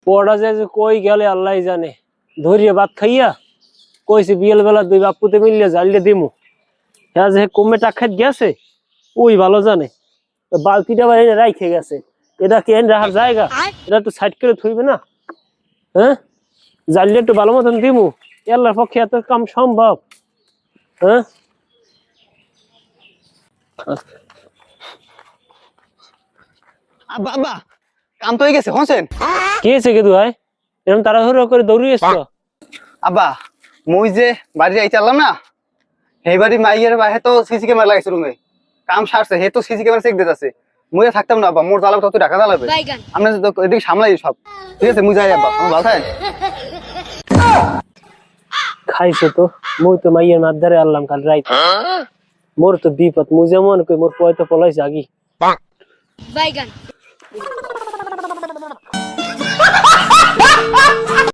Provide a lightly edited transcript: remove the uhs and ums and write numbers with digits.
পড়া যায় যে কই গেলে আল্লাহ জানে। ধরিয়ে ভাত খাইয়া কইছে বিয়েল বেলা দুই বাপুতে মিলিয়ে জালিয়ে দিমু। হ্যাঁ যে কমে টাকা গেছে ওই ভালো জানে। বালতিটা বাইরে রাইখে গেছে, এটা কি রাখার জায়গা? এটা তো সাইড করে থইবে না? হ্যাঁ, জানলে একটু ভালো মতন দিমু, আল্লাহর পক্ষে এত কাম সম্ভব? হ্যাঁ, আব্বা আব্বা কাম তো হয়ে গেছে হোসেন। কি হয়েছে কে ভাই এরকম তাড়াহুড়ো করে দৌড়িয়েছ? আব্বা মুই যে বাড়ি যাই চাললাম না, এই বাড়ি মাইয়ের বাহে তো সিসি ক্যামেরা লাগাইছে রুমে, কাম সারছে, হে তো সিসি ক্যামেরা চেক দিতেছে। মুই থাকতাম না আব্বা, মোর জ্বালাবে তত টাকা জ্বালাবে। আমরা এদিকে সামলাই সব। ঠিক আছে মুই যাই আব্বা, আমার ভালো থাকেন। খাইছে তো, মুই তো মাইয়ের মাদ্দারে আনলাম কাল রাইতে। মোর তো বিপদ, মুই যেমন কই মোর পয়তো পলাইছে আগি।